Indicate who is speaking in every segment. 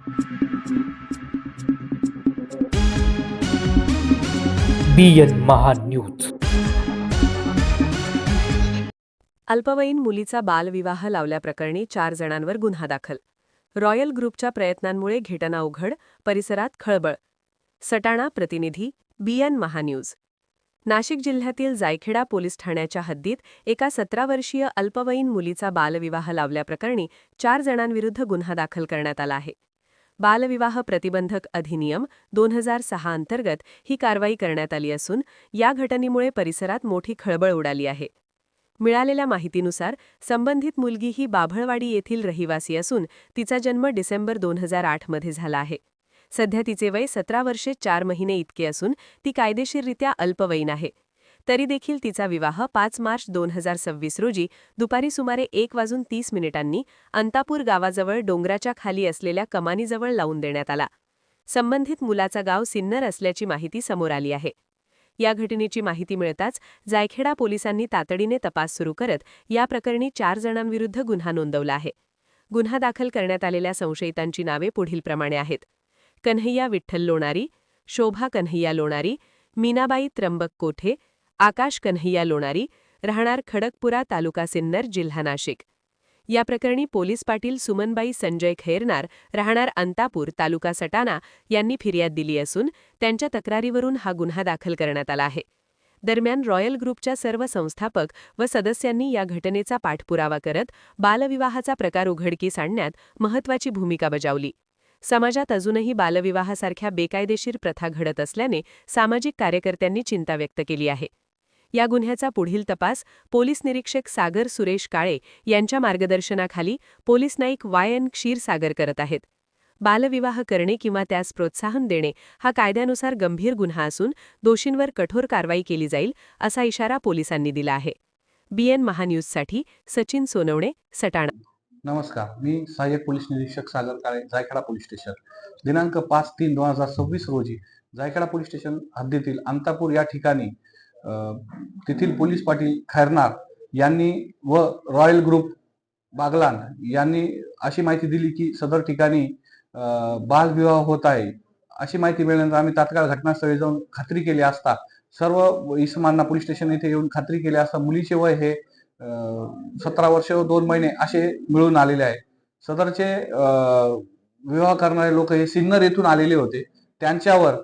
Speaker 1: BN Mahanews.
Speaker 2: अल्पवयीन मुलीचा बालविवाह लावल्याप्रकरणी 4 जणांवर गुन्हा दाखल. रॉयल ग्रुपच्या प्रयत्नांमुळे घटना उघड, परिसरात खळबळ. सटाणा प्रतिनिधी BN महान्यूज. नाशिक जिल्ह्यातील जायखेडा पोलीस ठाण्याच्या हद्दीत एका 17 वर्षीय अल्पवयीन मुलीचा बालविवाह लावल्याप्रकरणी 4 जणांविरुद्ध गुन्हा दाखल करण्यात आला आहे. बालविवाह प्रतिबंधक अधिनियम 2006 अंतर्गत ही कारवाई करण्यात आली असून या घटनेमुळे परिसरात मोठी खळबळ उडाली आहे. मिळालेल्या माहितीनुसार संबंधित मुलगी ही बाभळवाडी येथील रहिवासी असून तिचा जन्म डिसेंबर 2008 मध्ये झाला आहे. सध्या तिचे वय 17 वर्षे 4 महिने इतके असून ती कायदेशीररित्या अल्पवयीन आहे. तरी देखील तिचा विवाह 5 मार्च 2026 रोजी दुपारी सुमारे 1:30 अंतापूर गावाजवळ डोंगराच्या खाली असलेल्या कमानीजवळ लावून देण्यात आला. संबंधित मुलाचा गाव सिन्नर असल्याची माहिती समोर आली आहे. या घटनेची माहिती मिळताच जायखेडा पोलिसांनी तातडीने तपास सुरू करत या प्रकरणी 4 जणांविरुद्ध गुन्हा नोंदवला आहे. गुन्हा दाखल करण्यात आलेल्या संशयितांची नावे पुढीलप्रमाणे आहेत: कन्हैया विठ्ठल लोणारी, शोभा कन्हैया लोणारी, मीनाबाई त्र्यंबक कोठे, आकाश कन्हैया लोणारी, राहणार खडकपुरा, तालुका सिन्नर, जिल्हा नाशिक. या प्रकरणी पोलीस पाटील सुमनबाई संजय खैरनार, राहणार अंतापूर, तालुका सटाणा यांनी फिर्याद दिली असून त्यांच्या तक्रारीवरून हा गुन्हा दाखल करण्यात आला आहे. दरम्यान रॉयल ग्रुपच्या सर्व संस्थापक व सदस्यांनी या घटनेचा पाठपुरावा करत बालविवाहाचा प्रकार उघडकीस आणण्यात महत्त्वाची भूमिका बजावली. समाजात अजूनही बालविवाहासारख्या बेकायदेशीर प्रथा घडत असल्याने सामाजिक कार्यकर्त्यांनी चिंता व्यक्त केली आहे. या गुन्ह्याचा पुढील तपास पोलीस निरीक्षक सागर सुरेश काळे यांच्या मार्गदर्शनाखाली पोलीस नाईक YN क्षीरसागर करत आहेत. बालविवाह करणे किंवा त्यास प्रोत्साहन देणे हा कायद्यानुसार गंभीर गुन्हा असून दोषींवर कठोर कारवाई केली जाईल असा इशारा पोलिसांनी दिला आहे. BN महान्यूजसाठी सचिन सोनवणे, सटाणा.
Speaker 3: नमस्कार, मी सहाय्यक पोलीस निरीक्षक सागर काळे, जायखेडा पोलीस स्टेशन. दिनांक 5/3/2026 रोजी जायखेडा पोलीस स्टेशन हद्दीतील अंतापूर या ठिकाणी तेथील पोलीस पाटील खैरनार यांनी व रॉयल ग्रुप बागलान यांनी अशी माहिती दिली की सदर ठिकाणी बालविवाह होत आहे. अशी माहिती मिळाल्यानंतर आम्ही तात्काळ घटनास्थळी जाऊन खात्री केली असता सर्व इसमांना पोलीस स्टेशन येथे येऊन खात्री केली असता मुलीचे वय हे 17 वर्ष व 2 महिने असे मिळून आलेले आहे. सदरचे विवाह करणारे लोक हे सिन्नर येथून आलेले होते. त्यांच्यावर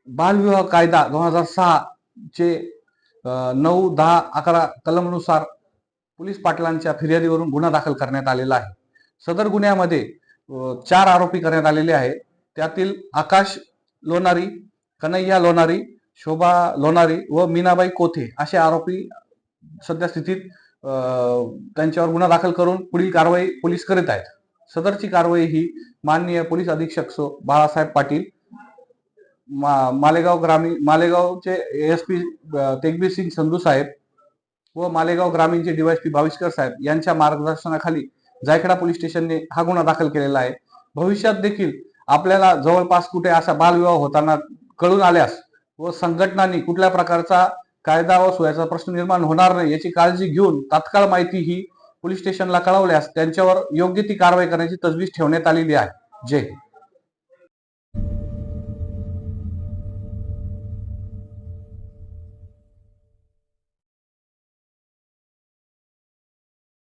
Speaker 3: बालविवाह कायदा 2006 चे 9, 10, 11 कलमनुसार पोलीस पाटलांच्या फिर्यादीवरून गुन्हा दाखल करण्यात आलेला आहे. सदर गुन्ह्यामध्ये 4 आरोपी करण्यात आलेले आहेत. त्यातील आकाश लोणारी, कन्हैया लोणारी, शोभा लोणारी व मीनाबाई कोठे असे आरोपी सध्या स्थितीत त्यांच्यावर गुन्हा दाखल करून पुढील कारवाई पोलीस करीत आहेत. सदरची कारवाई ही माननीय पोलीस अधीक्षक बाळासाहेब पाटील, मालेगावचे ASP तेगबीर सिंग संधू साहेब व मालेगाव ग्रामीणचे DYSP भाविष्कर साहेब यांच्या मार्गदर्शनाखाली जायखेडा पोलीस स्टेशनने हा गुन्हा दाखल केलेला आहे. भविष्यात देखील आपल्याला जवळपास कुठे असा बालविवाह होताना कळून आल्यास व संघटनांनी कुठल्या प्रकारचा कायदा व सुव्यवस्थेचा प्रश्न निर्माण होणार नाही याची काळजी घेऊन तात्काळ माहिती ही पोलीस स्टेशनला कळवल्यास त्यांच्यावर योग्य ती कारवाई करण्याची तजवीज ठेवण्यात आलेली आहे. जय हिंद.